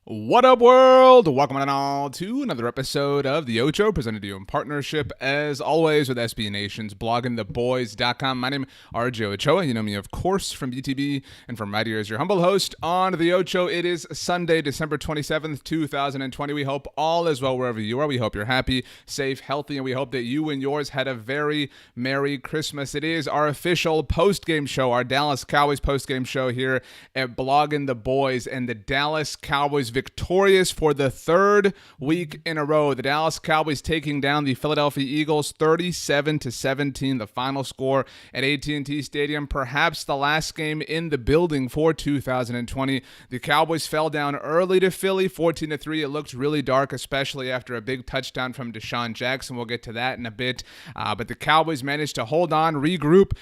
What up, world? Welcome on all to another episode of the Ochoa, presented to you in partnership, as always, with SB Nation's bloggingtheboys.com. My name is RJ Ochoa. You know me, of course, from BTB, and from right here as your humble host on the Ochoa. It is Sunday, December 27th, 2020. We hope all is well wherever you are. We hope you're happy, safe, healthy, and we hope that you and yours had a very Merry Christmas. It is our official postgame show, our Dallas Cowboys postgame show here at Blogging the Boys, and the Dallas Cowboys victorious for the third week in a row. The Dallas Cowboys taking down the Philadelphia Eagles 37-17, the final score at AT&T Stadium. Perhaps the last game in the building for 2020. The Cowboys fell down early to Philly, 14-3. It looked really dark, especially after a big touchdown from Deshaun Jackson. We'll get to that in a bit. But the Cowboys managed to hold on, regroup.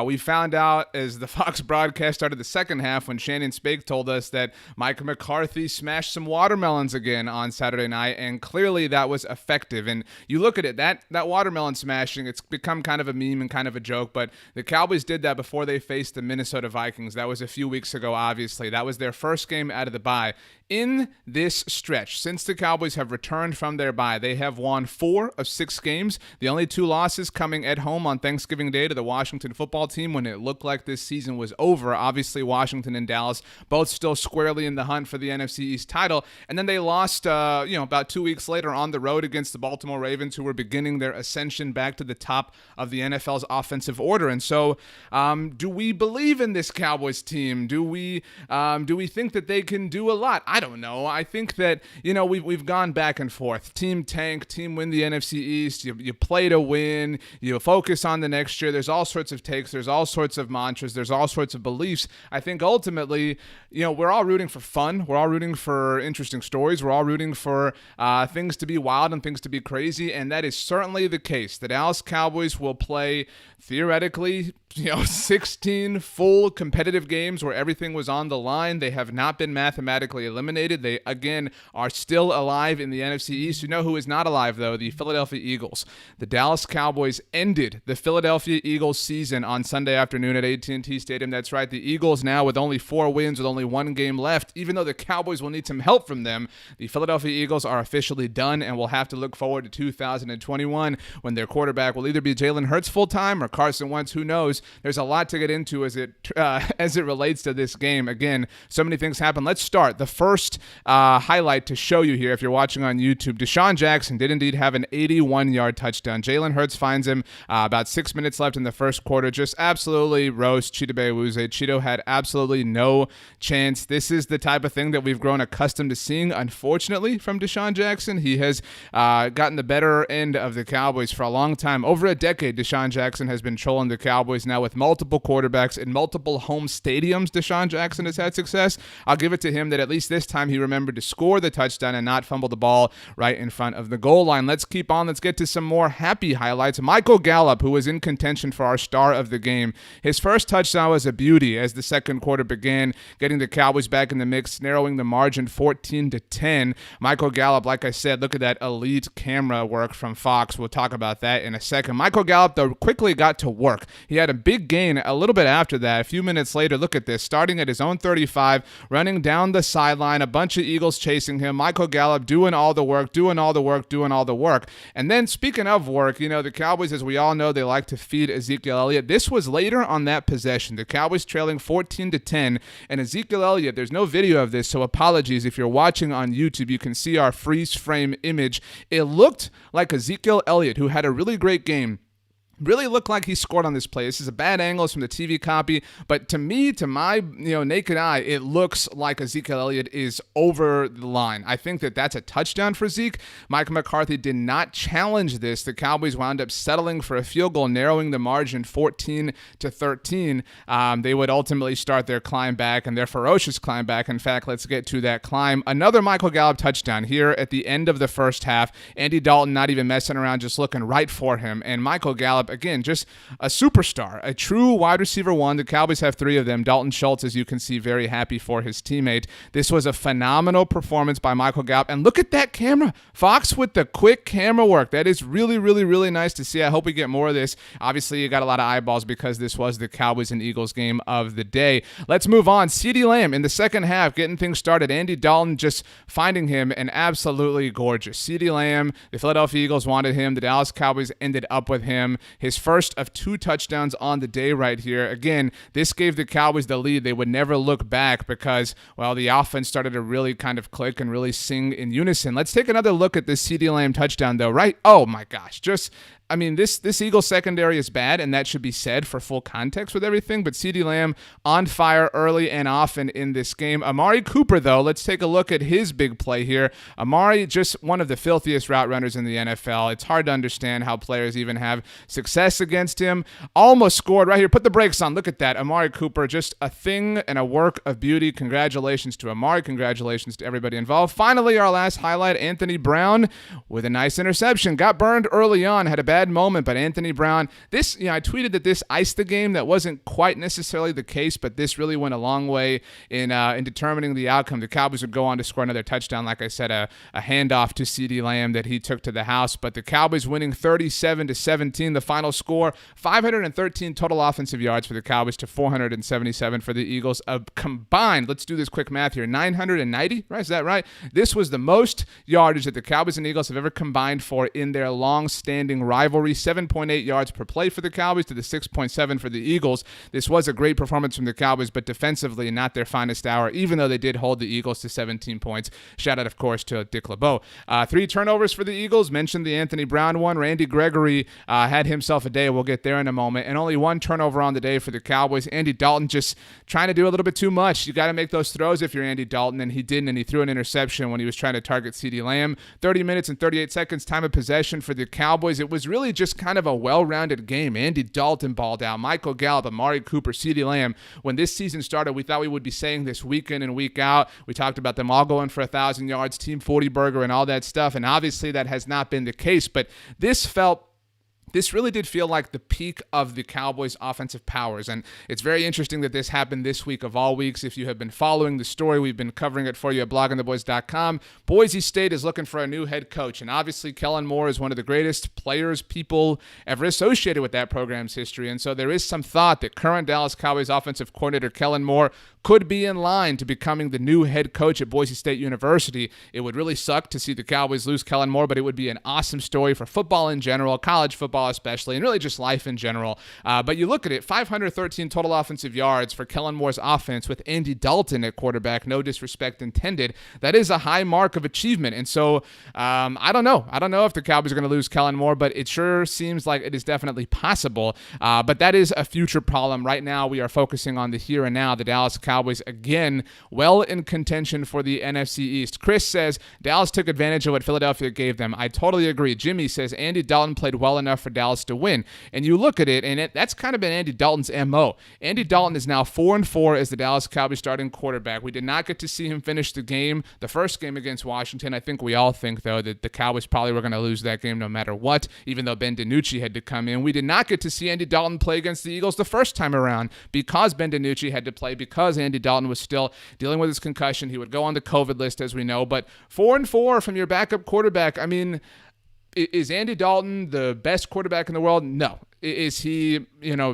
We found out as the Fox broadcast started the second half when Shannon Spake told us that Mike McCarthy smashed some watermelons again on Saturday night, and clearly that was effective. And you look at it, that watermelon smashing, it's become kind of a meme and kind of a joke, but the Cowboys did that before they faced the Minnesota Vikings. That was a few weeks ago, obviously. That was their first game out of the bye. In this stretch, since the Cowboys have returned from their bye, they have won 4 of 6 games. The only 2 losses coming at home on Thanksgiving Day to the Washington football team when it looked like this season was over. Obviously, Washington and Dallas both still squarely in the hunt for the NFC East title. And then they lost, about 2 weeks later on the road against the Baltimore Ravens, who were beginning their ascension back to the top of the NFL's offensive order. And so, do we believe in this Cowboys team? Do we think that they can do a lot? I don't know. I think that, we've gone back and forth. Team tank, team win the NFC East. You play to win. You focus on the next year. There's all sorts of takes. There's all sorts of mantras. There's all sorts of beliefs. I think ultimately, we're all rooting for fun. We're all rooting for interesting stories. We're all rooting for things to be wild and things to be crazy, and that is certainly the case. The Dallas Cowboys will play, theoretically, 16 full competitive games where everything was on the line. They have not been mathematically eliminated. They, again, are still alive in the NFC East. You know who is not alive, though? The Philadelphia Eagles. The Dallas Cowboys ended the Philadelphia Eagles season on Sunday afternoon at AT&T Stadium. That's right. The Eagles now with only 4 wins, with only 1 game left. Even though the Cowboys will need some help from them, the Philadelphia Eagles are officially done and will have to look forward to 2021 when their quarterback will either be Jalen Hurts full-time or Carson Wentz. Who knows? There's a lot to get into as it relates to this game. Again, so many things happen. Let's start. The first highlight to show you here, if you're watching on YouTube, Deshaun Jackson did indeed have an 81-yard touchdown. Jalen Hurts finds him about 6 minutes left in the first quarter. Just absolutely roast Cheeto Bewuze. Cheeto had absolutely no chance. This is the type of thing that we've grown accustomed to seeing, unfortunately, from Deshaun Jackson. He has gotten the better end of the Cowboys for a long time. Over a decade, Deshaun Jackson has been trolling the Cowboys. Now with multiple quarterbacks in multiple home stadiums, Deshaun Jackson has had success. I'll give it to him that at least this time he remembered to score the touchdown and not fumble the ball right in front of the goal line. Let's keep on. Let's get to some more happy highlights. Michael Gallup, who was in contention for our star of the game, his first touchdown was a beauty as the second quarter began, getting the Cowboys back in the mix, narrowing the margin 14-10. Michael Gallup, like I said, look at that elite camera work from Fox. We'll talk about that in a second. Michael Gallup, though, quickly got to work. He had a big gain a little bit after that. A few minutes later, look at this, starting at his own 35, running down the sideline, a bunch of Eagles chasing him. Michael Gallup doing all the work. And then, speaking of work, the Cowboys, as we all know, they like to feed Ezekiel Elliott. This was later on that possession. The Cowboys trailing 14-10, and Ezekiel Elliott, there's no video of this, so apologies. If you're watching on YouTube, you can see our freeze frame image. It looked like Ezekiel Elliott, who had a really great game, really looked like he scored on this play. This is a bad angle from the TV copy, but to me, to my naked eye, it looks like Ezekiel Elliott is over the line. I think that that's a touchdown for Zeke. Mike McCarthy did not challenge this. The Cowboys wound up settling for a field goal, narrowing the margin 14-13. They would ultimately start their climb back, and their ferocious climb back. In fact, let's get to that climb. Another Michael Gallup touchdown here at the end of the first half. Andy Dalton not even messing around, just looking right for him, and Michael Gallup up. Again, just a superstar, a true wide receiver one. The Cowboys have 3 of them. Dalton Schultz, as you can see, very happy for his teammate. This was a phenomenal performance by Michael Gallup. And look at that camera. Fox with the quick camera work. That is really, really, really nice to see. I hope we get more of this. Obviously, you got a lot of eyeballs because this was the Cowboys and Eagles game of the day. Let's move on. CeeDee Lamb in the second half, getting things started. Andy Dalton just finding him, and absolutely gorgeous. CeeDee Lamb, the Philadelphia Eagles wanted him. The Dallas Cowboys ended up with him. His first of 2 touchdowns on the day right here. Again, this gave the Cowboys the lead. They would never look back because, well, the offense started to really kind of click and really sing in unison. Let's take another look at this CeeDee Lamb touchdown, though, right? Oh, my gosh. This Eagles secondary is bad, and that should be said for full context with everything, but CeeDee Lamb on fire early and often in this game. Amari Cooper, though, let's take a look at his big play here. Amari, just one of the filthiest route runners in the NFL. It's hard to understand how players even have success against him. Almost scored right here. Put the brakes on. Look at that. Amari Cooper, just a thing and a work of beauty. Congratulations to Amari. Congratulations to everybody involved. Finally, our last highlight, Anthony Brown with a nice interception. Got burned early on, had a bad moment, but Anthony Brown, this, I tweeted that this iced the game. That wasn't quite necessarily the case, but this really went a long way in determining the outcome. The Cowboys would go on to score another touchdown, like I said, a handoff to CeeDee Lamb that he took to the house, but the Cowboys winning 37-17, the final score. 513 total offensive yards for the Cowboys to 477 for the Eagles. Combined, let's do this quick math here, 990, right? Is that right? This was the most yardage that the Cowboys and Eagles have ever combined for in their long-standing rivalry. 7.8 yards per play for the Cowboys to the 6.7 for the Eagles. This was a great performance from the Cowboys, but defensively not their finest hour, even though they did hold the Eagles to 17 points. Shout out, of course, to Dick LeBeau. 3 turnovers for the Eagles. Mentioned the Anthony Brown one. Randy Gregory had himself a day. We'll get there in a moment. And only 1 turnover on the day for the Cowboys. Andy Dalton just trying to do a little bit too much. You got to make those throws if you're Andy Dalton, and he didn't, and he threw an interception when he was trying to target CeeDee Lamb. 30 minutes and 38 seconds time of possession for the Cowboys. It was really just kind of a well-rounded game. Andy Dalton balled out. Michael Gallup, Amari Cooper, CeeDee Lamb. When this season started, we thought we would be saying this week in and week out. We talked about them all going for 1,000 yards, Team 40 burger, and all that stuff, and obviously that has not been the case, but this really did feel like the peak of the Cowboys' offensive powers, and it's very interesting that this happened this week of all weeks. If you have been following the story, we've been covering it for you at bloggingtheboys.com. Boise State is looking for a new head coach, and obviously Kellen Moore is one of the greatest players, people ever associated with that program's history, and so there is some thought that current Dallas Cowboys offensive coordinator Kellen Moore could be in line to becoming the new head coach at Boise State University. It would really suck to see the Cowboys lose Kellen Moore, but it would be an awesome story for football in general, college football especially, and really just life in general. But you look at it, 513 total offensive yards for Kellen Moore's offense with Andy Dalton at quarterback, no disrespect intended. That is a high mark of achievement. And so I don't know. I don't know if the Cowboys are going to lose Kellen Moore, but it sure seems like it is definitely possible. But that is a future problem. Right now, we are focusing on the here and now. The Dallas Cowboys, again, well in contention for the NFC East. Chris says, Dallas took advantage of what Philadelphia gave them. I totally agree. Jimmy says, Andy Dalton played well enough for Dallas to win. And you look at it, and that's kind of been Andy Dalton's MO. Andy Dalton is now 4-4 as the Dallas Cowboys starting quarterback. We did not get to see him finish the game, the first game against Washington. I think we all think, though, that the Cowboys probably were going to lose that game no matter what, even though Ben DiNucci had to come in. We did not get to see Andy Dalton play against the Eagles the first time around because Ben DiNucci had to play, because Andy Dalton was still dealing with his concussion. He would go on the COVID list, as we know. But 4-4 from your backup quarterback, I mean, is Andy Dalton the best quarterback in the world? No. Is he,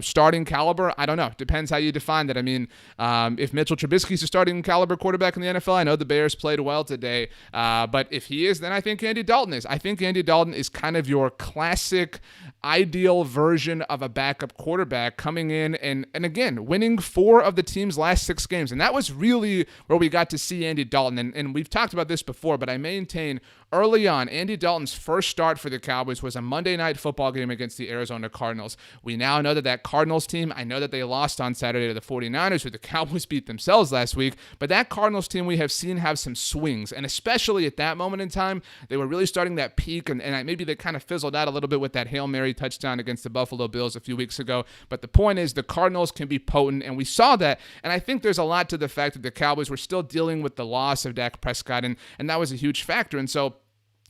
starting caliber? I don't know. Depends how you define that. I mean, if Mitchell Trubisky's a starting caliber quarterback in the NFL, I know the Bears played well today, but if he is, then I think Andy Dalton is. I think Andy Dalton is kind of your classic, ideal version of a backup quarterback coming in and again, winning 4 of the team's last 6 games. And that was really where we got to see Andy Dalton. And we've talked about this before, but I maintain early on, Andy Dalton's first start for the Cowboys was a Monday Night Football game against the Arizona Cardinals. We now know that Cardinals team, I know that they lost on Saturday to the 49ers, who the Cowboys beat themselves last week, but that Cardinals team we have seen have some swings, and especially at that moment in time, they were really starting that peak, and maybe they kind of fizzled out a little bit with that Hail Mary touchdown against the Buffalo Bills a few weeks ago, but the point is the Cardinals can be potent, and we saw that, and I think there's a lot to the fact that the Cowboys were still dealing with the loss of Dak Prescott, and that was a huge factor, and so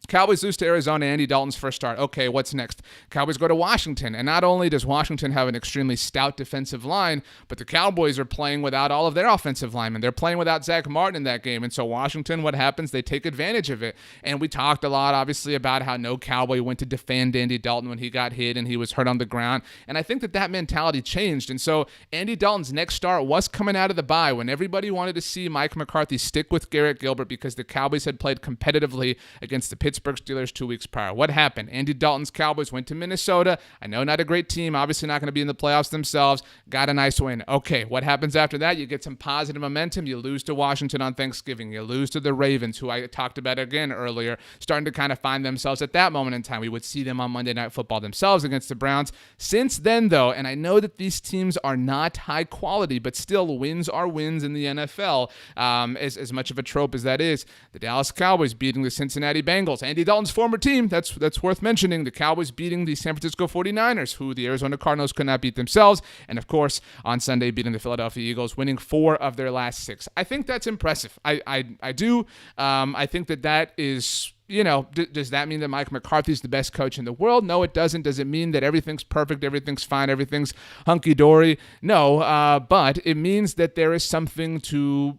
Cowboys lose to Arizona, Andy Dalton's first start. Okay, what's next? Cowboys go to Washington, and not only does Washington have an extremely stout defensive line, but the Cowboys are playing without all of their offensive linemen. They're playing without Zach Martin in that game, and so Washington, what happens? They take advantage of it, and we talked a lot, obviously, about how no Cowboy went to defend Andy Dalton when he got hit and he was hurt on the ground, and I think that mentality changed, and so Andy Dalton's next start was coming out of the bye when everybody wanted to see Mike McCarthy stick with Garrett Gilbert because the Cowboys had played competitively against the Pittsburgh Steelers 2 weeks prior. What happened? Andy Dalton's Cowboys went to Minnesota. I know not a great team, obviously not going to be in the playoffs themselves. Got a nice win. Okay, what happens after that? You get some positive momentum. You lose to Washington on Thanksgiving. You lose to the Ravens, who I talked about again earlier, starting to kind of find themselves at that moment in time. We would see them on Monday Night Football themselves against the Browns. Since then, though, and I know that these teams are not high quality, but still wins are wins in the NFL, as much of a trope as that is. The Dallas Cowboys beating the Cincinnati Bengals. Andy Dalton's former team, that's worth mentioning. The Cowboys beating the San Francisco 49ers, who the Arizona Cardinals could not beat themselves. And, of course, on Sunday, beating the Philadelphia Eagles, winning 4 of their last 6. I think that's impressive. I do. I think that is... does that mean that Mike McCarthy's the best coach in the world? No, it doesn't. Does it mean that everything's perfect, everything's fine, everything's hunky-dory? No, but it means that there is something to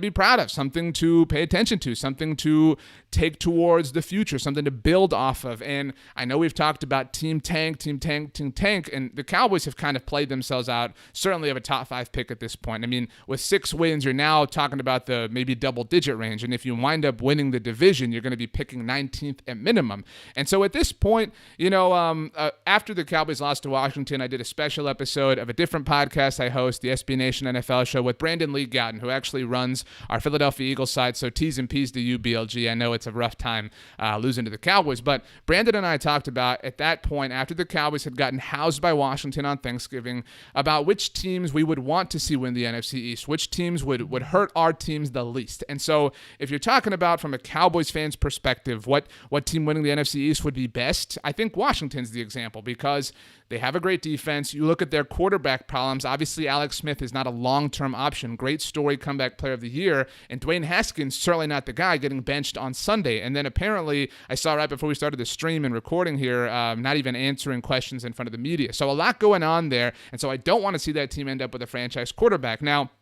be proud of, something to pay attention to, something to take towards the future, something to build off of. And I know we've talked about team tank, and the Cowboys have kind of played themselves out, certainly of a top 5 pick at this point. I mean, with 6 wins, you're now talking about the maybe double-digit range. And if you wind up winning the division, you're going to be picking 19th at minimum. And so at this point, after the Cowboys lost to Washington, I did a special episode of a different podcast I host, the SB Nation NFL show, with Brandon Lee Gowton, who actually runs our Philadelphia Eagles side. So T's and P's to you, BLG. I know it's a rough time losing to the Cowboys, but Brandon and I talked about at that point, after the Cowboys had gotten housed by Washington on Thanksgiving, about which teams we would want to see win the NFC East, which teams would hurt our teams the least. And so if you're talking about from a Cowboys fan's perspective, what team winning the NFC East would be best, I think Washington's the example, because they have a great defense. You look at their quarterback problems. Obviously, Alex Smith is not a long-term option. Great story, comeback player of the year. And Dwayne Haskins, certainly not the guy, getting benched on Sunday. And then apparently, I saw right before we started the stream and recording here, not even answering questions in front of the media. So a lot going on there. And so I don't want to see that team end up with a franchise quarterback. Now,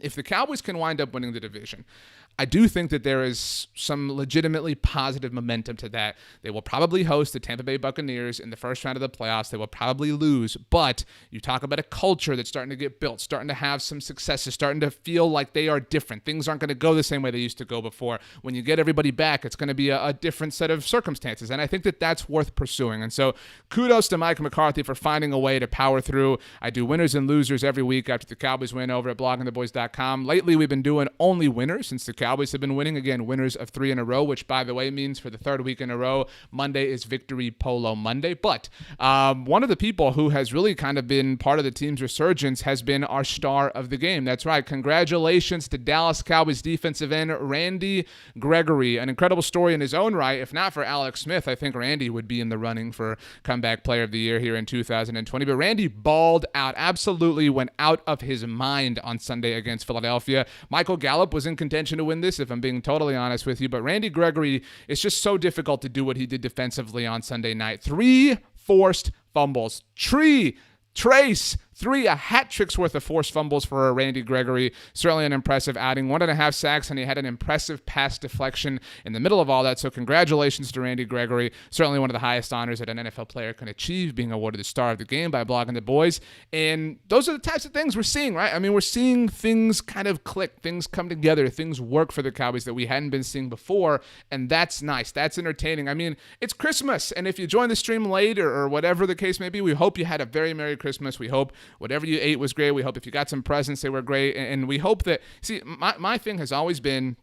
if the Cowboys can wind up winning the division, I do think that there is some legitimately positive momentum to that. They will probably host the Tampa Bay Buccaneers in the first round of the playoffs. They will probably lose, but you talk about a culture that's starting to get built, starting to have some successes, starting to feel like they are different. Things aren't going to go the same way they used to go before. When you get everybody back, it's going to be a different set of circumstances, and I think that that's worth pursuing. And so kudos to Mike McCarthy for finding a way to power through. I do winners and losers every week after the Cowboys win over at bloggingtheboys.com. Lately, we've been doing only winners since the Cowboys have been winning. Again, winners of 3 in a row, which, by the way, means for the 3rd week in a row, Monday is Victory Polo Monday. But one of the people who has really kind of been part of the team's resurgence has been our star of the game. That's right. Congratulations to Dallas Cowboys defensive end Randy Gregory. An incredible story in his own right. If not for Alex Smith, I think Randy would be in the running for comeback player of the year here in 2020. But Randy balled out, absolutely went out of his mind on Sunday against Philadelphia. Michael Gallup was in contention to win this, if I'm being totally honest with you, but Randy Gregory, it's just so difficult to do what he did defensively on Sunday night. 3 forced fumbles. A hat trick's worth of forced fumbles for Randy Gregory. Certainly an impressive outing. 1.5 sacks, and he had an impressive pass deflection in the middle of all that. So congratulations to Randy Gregory. Certainly one of the highest honors that an NFL player can achieve, being awarded the star of the game by Blogging the Boys. And those are the types of things we're seeing, right? I mean, we're seeing things kind of click, things come together, things work for the Cowboys that we hadn't been seeing before, and that's nice. That's entertaining. I mean, it's Christmas, and if you join the stream late or whatever the case may be, we hope you had a very Merry Christmas. We hope whatever you ate was great. We hope if you got some presents, they were great. And we hope that, see, my thing has always been,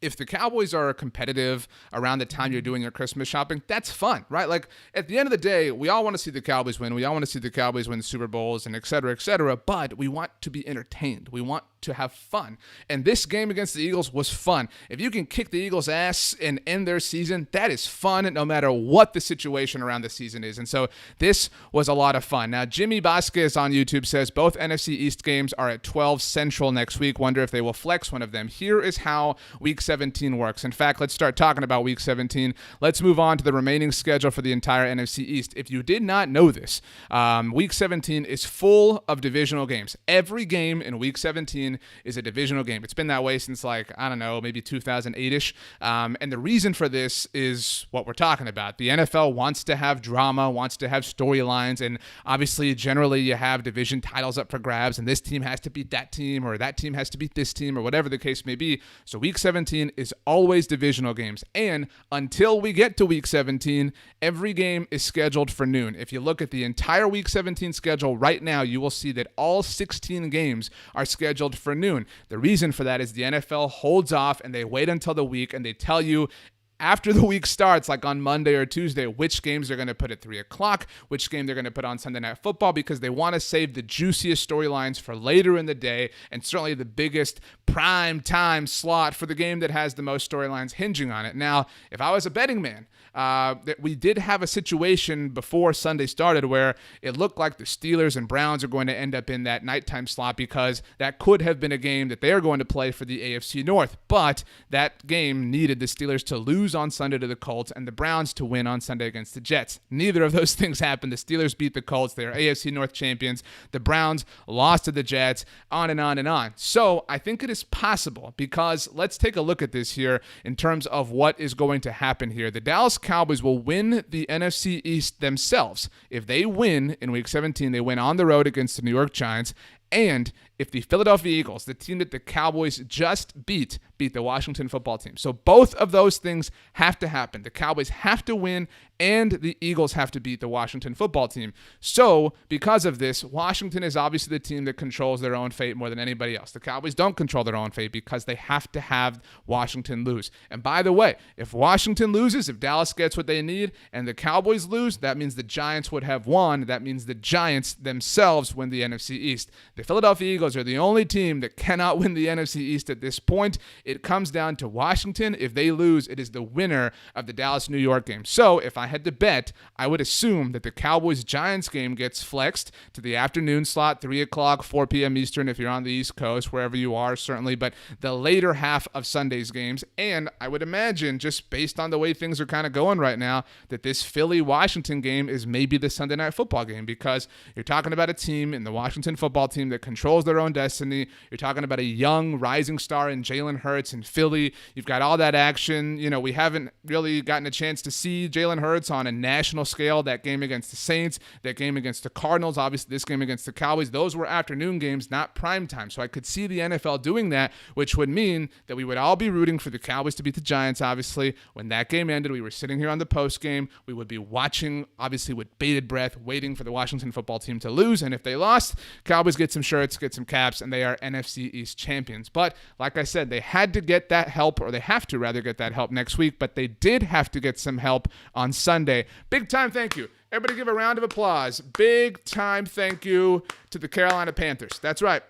if the Cowboys are competitive around the time you're doing your Christmas shopping, that's fun, right? Like, at the end of the day, we all want to see the Cowboys win. We all want to see the Cowboys win Super Bowls and et cetera, but we want to be entertained. We want to have fun. And this game against the Eagles was fun. If you can kick the Eagles' ass and end their season, that is fun no matter what the situation around the season is. And so this was a lot of fun. Now, Jimmy Vasquez on YouTube says both NFC East games are at 12 Central next week. Wonder if they will flex one of them. Here is how Week 17 works. In fact, let's start talking about Week 17. Let's move on to the remaining schedule for the entire NFC East. If you did not know this, Week 17 is full of divisional games. Every game in Week 17 is a divisional game. It's been that way since maybe 2008-ish. And the reason for this is what we're talking about. The NFL wants to have drama, wants to have storylines, and obviously generally you have division titles up for grabs, and this team has to beat that team, or that team has to beat this team, or whatever the case may be. So Week 17 is always divisional games. And until we get to Week 17, every game is scheduled for noon. If you look at the entire Week 17 schedule right now, you will see that all 16 games are scheduled for noon. The reason for that is the NFL holds off and they wait until the week and they tell you after the week starts, like on Monday or Tuesday, which games they're going to put at 3 o'clock, which game they're going to put on Sunday Night Football, because they want to save the juiciest storylines for later in the day, and certainly the biggest prime time slot for the game that has the most storylines hinging on it. Now, if I was a betting man, that we did have a situation before Sunday started where it looked like the Steelers and Browns are going to end up in that nighttime slot, because that could have been a game that they are going to play for the AFC North. But that game needed the Steelers to lose on Sunday to the Colts and the Browns to win on Sunday against the Jets. Neither of those things happened. The Steelers beat the Colts. They are AFC North champions. The Browns lost to the Jets, on and on and on. So I think it is possible, because let's take a look at this here in terms of what is going to happen here. The Dallas Cowboys will win the NFC East themselves. If they win in Week 17, they win on the road against the New York Giants. And if the Philadelphia Eagles, the team that the Cowboys just beat the Washington football team. So both of those things have to happen. The Cowboys have to win, and the Eagles have to beat the Washington football team. So because of this, Washington is obviously the team that controls their own fate more than anybody else. The Cowboys don't control their own fate because they have to have Washington lose. And by the way, if Washington loses, if Dallas gets what they need, and the Cowboys lose, that means the Giants would have won. That means the Giants themselves win the NFC East. The Philadelphia Eagles are the only team that cannot win the NFC East at this point. It comes down to Washington. If they lose, it is the winner of the Dallas-New York game. So if I had to bet, I would assume that the Cowboys-Giants game gets flexed to the afternoon slot, 3 o'clock, 4 p.m. Eastern if you're on the East Coast, wherever you are, certainly, but the later half of Sunday's games. And I would imagine, just based on the way things are kind of going right now, that this Philly-Washington game is maybe the Sunday Night Football game, because you're talking about a team in the Washington football team that controls their own destiny. You're talking about a young rising star in Jalen Hurts in Philly. You've got all that action. You know, we haven't really gotten a chance to see Jalen Hurts on a national scale. That game against the Saints, that game against the Cardinals, obviously this game against the Cowboys, those were afternoon games, not prime time. So I could see the NFL doing that, which would mean that we would all be rooting for the Cowboys to beat the Giants, obviously. When that game ended, we were sitting here on the post game. We would be watching, obviously with bated breath, waiting for the Washington football team to lose. And if they lost, Cowboys get some shirts, get some caps, and they are NFC East champions. But like I said, they had to get that help, or they have to rather get that help next week, but they did have to get some help on Sunday. Big time thank you. Everybody give a round of applause. Big time thank you to the Carolina Panthers. That's right.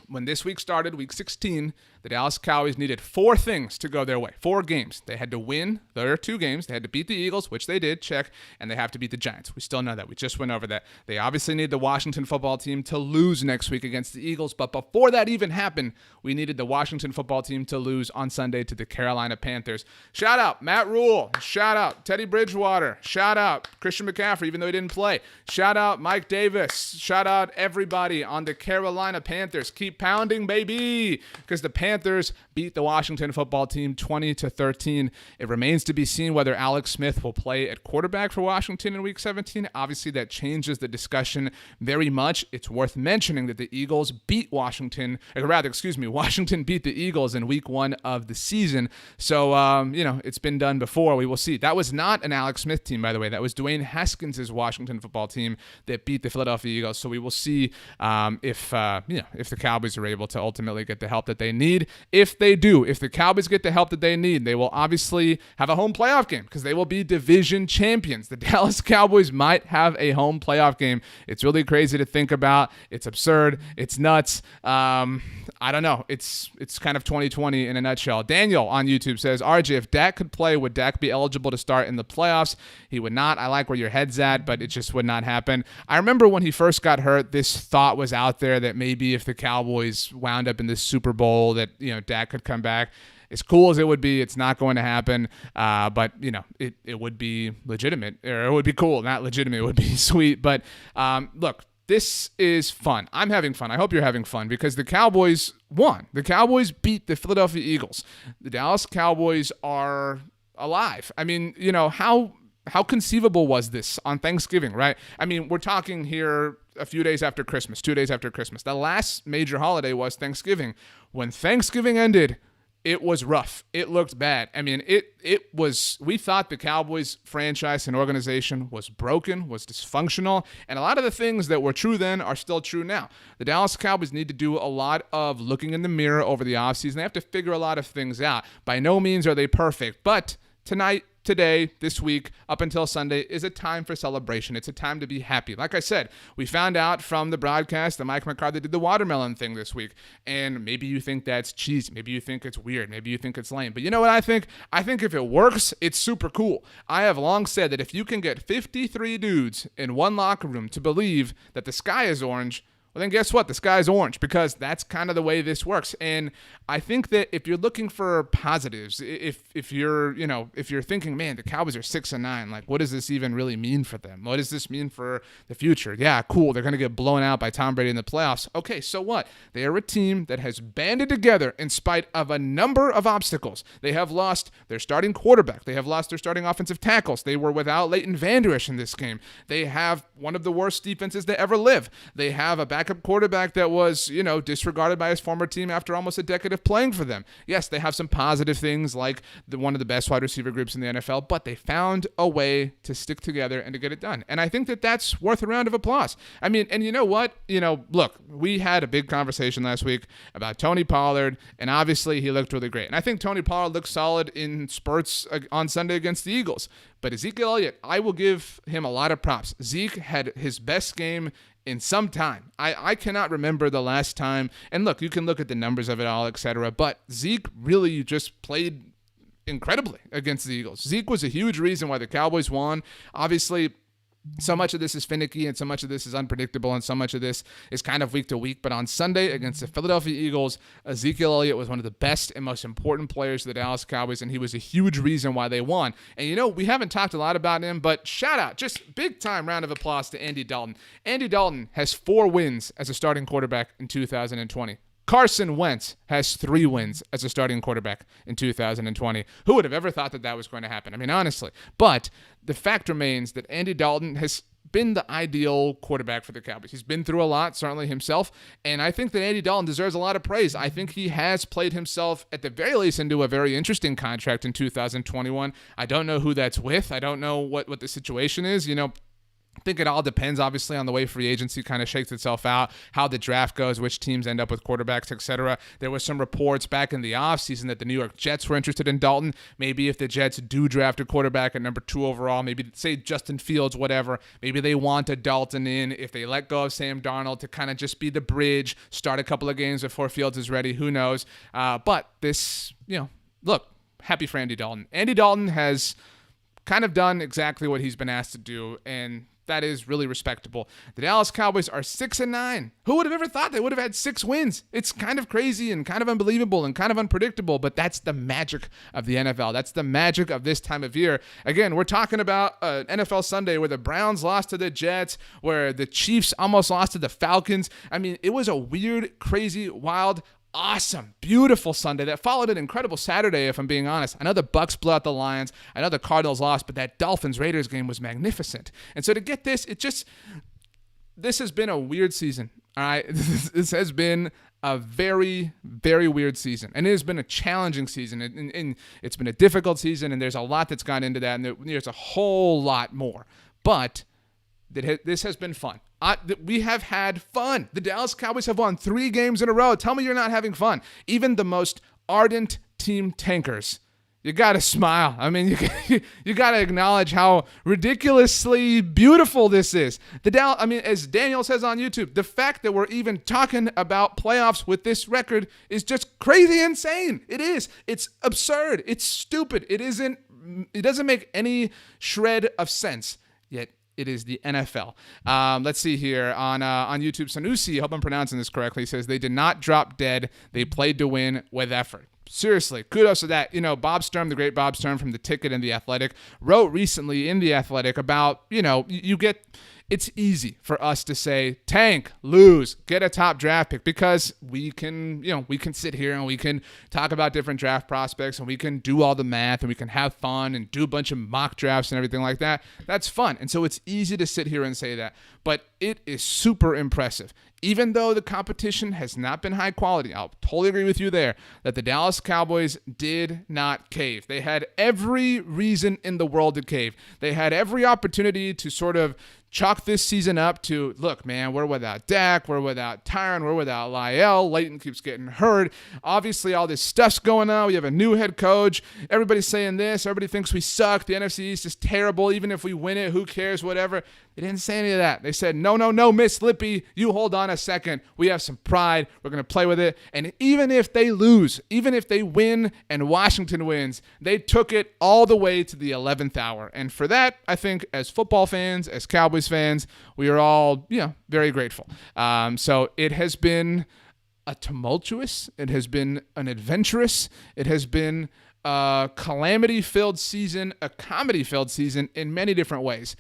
When this week started, week 16, the Dallas Cowboys needed 4 things to go their way. 4 games. They had to win their 2 games. They had to beat the Eagles, which they did, check, and they have to beat the Giants. We still know that. We just went over that. They obviously need the Washington football team to lose next week against the Eagles, but before that even happened, we needed the Washington football team to lose on Sunday to the Carolina Panthers. Shout out Matt Rule. Shout out Teddy Bridgewater. Shout out Christian McCaffrey, even though he didn't play. Shout out Mike Davis. Shout out everybody on the Carolina Panthers. Keep pounding, baby, because the Panthers beat the Washington football team 20-13. It remains to be seen whether Alex Smith will play at quarterback for Washington in week 17. Obviously, that changes the discussion very much. It's worth mentioning that the Eagles beat Washington beat the Eagles in week 1 of the season. So, it's been done before. We will see. That was not an Alex Smith team, by the way. That was Dwayne Haskins' Washington football team that beat the Philadelphia Eagles. So we will see if the Cowboys are able to ultimately get the help that they need. If they they do, if the Cowboys get the help that they need, they will obviously have a home playoff game because they will be division champions. The Dallas Cowboys might have a home playoff game. It's really crazy to think about. It's absurd. It's nuts. I don't know. It's kind of 2020 in a nutshell. Daniel on YouTube says, RJ, if Dak could play, would Dak be eligible to start in the playoffs? He would not. I like where your head's at, but it just would not happen. I remember when he first got hurt, this thought was out there that maybe if the Cowboys wound up in this Super Bowl that, Dak could come back. As cool as it would be, it's not going to happen. But, it would be legitimate, or it would be cool, not legitimate. It would be sweet. But look, this is fun. I'm having fun. I hope you're having fun because the Cowboys won. The Cowboys beat the Philadelphia Eagles. The Dallas Cowboys are alive. I mean, how conceivable was this on Thanksgiving, right? I mean, we're talking here a few days after Christmas, 2 days after Christmas. The last major holiday was Thanksgiving. When Thanksgiving ended, it was rough. It looked bad. I mean, we thought the Cowboys franchise and organization was broken, was dysfunctional, and a lot of the things that were true then are still true now. The Dallas Cowboys need to do a lot of looking in the mirror over the offseason. They have to figure a lot of things out. By no means are they perfect, but today, this week, up until Sunday, is a time for celebration. It's a time to be happy. Like I said, we found out from the broadcast that Mike McCarthy did the watermelon thing this week, and maybe you think that's cheesy. Maybe you think it's weird. Maybe you think it's lame. But you know what I think? I think if it works, it's super cool. I have long said that if you can get 53 dudes in one locker room to believe that the sky is orange, well, then guess what? The sky's orange because that's kind of the way this works. And I think that if you're looking for positives, if you're thinking, man, the Cowboys are 6-9, like what does this even really mean for them? What does this mean for the future? Yeah, cool. They're going to get blown out by Tom Brady in the playoffs. Okay, so what? They are a team that has banded together in spite of a number of obstacles. They have lost their starting quarterback. They have lost their starting offensive tackles. They were without Leighton Vander Esch in this game. They have one of the worst defenses to ever live. They have a backup quarterback that was, disregarded by his former team after almost a decade of playing for them. Yes, they have some positive things like one of the best wide receiver groups in the NFL, but they found a way to stick together and to get it done. And I think that that's worth a round of applause. I mean, and you know what? Look, we had a big conversation last week about Tony Pollard, and obviously he looked really great. And I think Tony Pollard looked solid in spurts on Sunday against the Eagles. But Ezekiel Elliott, I will give him a lot of props. Zeke had his best game in some time. I cannot remember the last time. And look, you can look at the numbers of it all, etc. But Zeke really just played incredibly against the Eagles. Zeke was a huge reason why the Cowboys won. Obviously, so much of this is finicky and so much of this is unpredictable and so much of this is kind of week to week. But on Sunday against the Philadelphia Eagles, Ezekiel Elliott was one of the best and most important players of the Dallas Cowboys, and he was a huge reason why they won. And we haven't talked a lot about him, but shout out, just big time round of applause to Andy Dalton. Andy Dalton has 4 wins as a starting quarterback in 2020. Carson Wentz has 3 wins as a starting quarterback in 2020. Who would have ever thought that was going to happen? I mean, honestly. But the fact remains that Andy Dalton has been the ideal quarterback for the Cowboys. He's been through a lot, certainly himself, and I think that Andy Dalton deserves a lot of praise. I think he has played himself, at the very least, into a very interesting contract in 2021. I don't know who that's with. I don't know what the situation is. I think it all depends, obviously, on the way free agency kind of shakes itself out, how the draft goes, which teams end up with quarterbacks, etc. There was some reports back in the offseason that the New York Jets were interested in Dalton. Maybe if the Jets do draft a quarterback at number 2 overall, maybe say Justin Fields, whatever, maybe they want a Dalton in if they let go of Sam Darnold to kind of just be the bridge, start a couple of games before Fields is ready, who knows. But this, look, happy for Andy Dalton. Andy Dalton has kind of done exactly what he's been asked to do, and that is really respectable. The Dallas Cowboys are 6-9. Who would have ever thought they would have had 6 wins? It's kind of crazy and kind of unbelievable and kind of unpredictable, but that's the magic of the NFL. That's the magic of this time of year. Again, we're talking about NFL Sunday where the Browns lost to the Jets, where the Chiefs almost lost to the Falcons. I mean, it was a weird, crazy, wild, awesome, beautiful Sunday that followed an incredible Saturday, if I'm being honest. I know the Bucks blew out the Lions. I know the Cardinals lost, but that Dolphins-Raiders game was magnificent. And so to get this, this has been a weird season, all right? This has been a very, very weird season. And it has been a challenging season. And it's been a difficult season, and there's a lot that's gone into that, and there's a whole lot more. But this has been fun. We have had fun. The Dallas Cowboys have won 3 games in a row. Tell me you're not having fun. Even the most ardent team tankers, you got to smile. I mean, you got to acknowledge how ridiculously beautiful this is. As Daniel says on YouTube, the fact that we're even talking about playoffs with this record is just crazy insane. It is. It's absurd. It's stupid. It doesn't make any shred of sense. Yet it is the NFL. Let's see here on YouTube. Sanusi, I hope I'm pronouncing this correctly, says they did not drop dead. They played to win with effort. Seriously, kudos to that. Bob Sturm, the great Bob Sturm from The Ticket and The Athletic, wrote recently in The Athletic about, it's easy for us to say, tank, lose, get a top draft pick, because we can sit here and we can talk about different draft prospects and we can do all the math and we can have fun and do a bunch of mock drafts and everything like that. That's fun. And so it's easy to sit here and say that, but it is super impressive. Even though the competition has not been high quality, I'll totally agree with you there, that the Dallas Cowboys did not cave. They had every reason in the world to cave. They had every opportunity to sort of chalk this season up to, look, man, we're without Dak, we're without Tyron, we're without Lyle, Leighton keeps getting hurt. Obviously, all this stuff's going on. We have a new head coach. Everybody's saying this. Everybody thinks we suck. The NFC East is terrible. Even if we win it, who cares, whatever. They didn't say any of that. They said, no, Miss Lippy, you hold on a second. We have some pride. We're going to play with it. And even if they lose, even if they win and Washington wins, they took it all the way to the 11th hour. And for that, I think as football fans, as Cowboys fans, we are all, very grateful. So it has been a tumultuous, it has been an adventurous, it has been a calamity-filled season, a comedy-filled season in many different ways.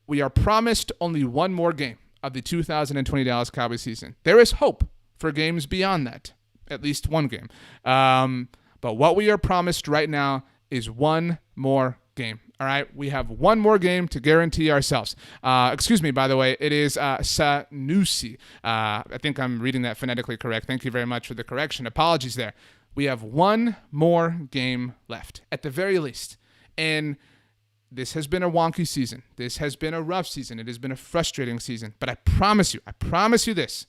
We are promised only one more game of the 2020 Dallas Cowboys season. There is hope for games beyond that, at least one game. But what we are promised right now is one more game. All right, we have one more game to guarantee ourselves. Excuse me, by the way, it is Sanusi. I think I'm reading that phonetically correct. Thank you very much for the correction. Apologies there. We have one more game left, at the very least. And this has been a wonky season. This has been a rough season. It has been a frustrating season. But I promise you this.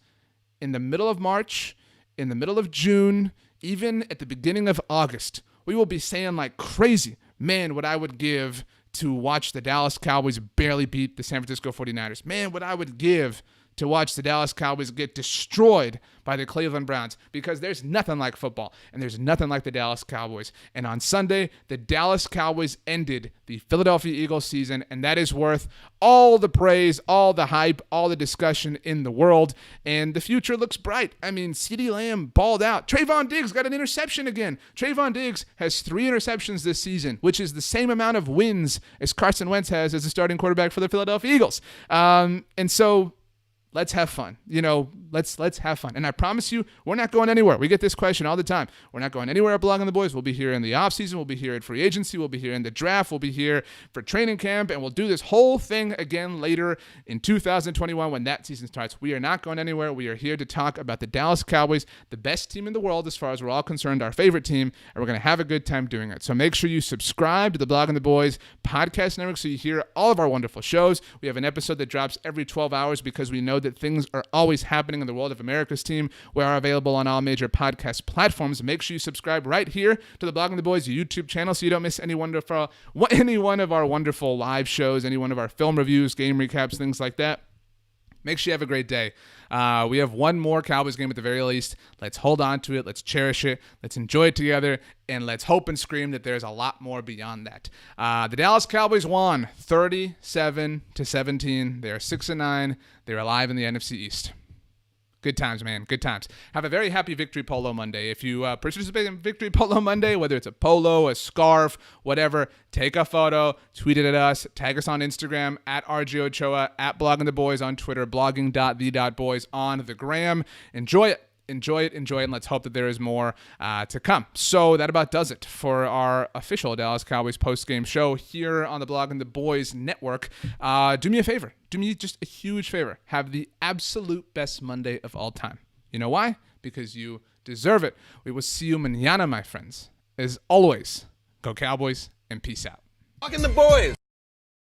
In the middle of March, in the middle of June, even at the beginning of August, we will be saying like crazy, man, what I would give to watch the Dallas Cowboys barely beat the San Francisco 49ers. Man, what I would give to watch the Dallas Cowboys get destroyed by the Cleveland Browns, because there's nothing like football and there's nothing like the Dallas Cowboys. And on Sunday, the Dallas Cowboys ended the Philadelphia Eagles season, and that is worth all the praise, all the hype, all the discussion in the world. And the future looks bright. I mean, CeeDee Lamb balled out. Trayvon Diggs got an interception again. Trayvon Diggs has 3 interceptions this season, which is the same amount of wins as Carson Wentz has as a starting quarterback for the Philadelphia Eagles. And so let's have fun. Let's have fun. And I promise you, we're not going anywhere. We get this question all the time. We're not going anywhere at Blogging the Boys. We'll be here in the offseason. We'll be here at free agency. We'll be here in the draft. We'll be here for training camp. And we'll do this whole thing again later in 2021 when that season starts. We are not going anywhere. We are here to talk about the Dallas Cowboys, the best team in the world as far as we're all concerned, our favorite team, and we're going to have a good time doing it. So make sure you subscribe to the Blogging the Boys podcast network so you hear all of our wonderful shows. We have an episode that drops every 12 hours because we know that things are always happening in the world of America's team. We are available on all major podcast platforms. Make sure you subscribe right here to the Blogging the Boys YouTube channel so you don't miss any one of our wonderful live shows, any one of our film reviews, game recaps, things like that. Make sure you have a great day. We have one more Cowboys game at the very least. Let's hold on to it. Let's cherish it. Let's enjoy it together. And let's hope and scream that there's a lot more beyond that. The Dallas Cowboys won 37-17. They are 6-9. They're alive in the NFC East. Good times, man. Good times. Have a very happy Victory Polo Monday. If you participate in Victory Polo Monday, whether it's a polo, a scarf, whatever, take a photo, tweet it at us, tag us on Instagram, at RJ Ochoa, at Blogging the Boys on Twitter, blogging.the.boys on the gram. Enjoy it. Enjoy it, and let's hope that there is more to come. So that about does it for our official Dallas Cowboys post-game show here on the Blogging the Boys network. Do me a favor. Do me just a huge favor. Have the absolute best Monday of all time. You know why? Because you deserve it. We will see you mañana, my friends. As always, go Cowboys, and peace out. Blogging the Boys.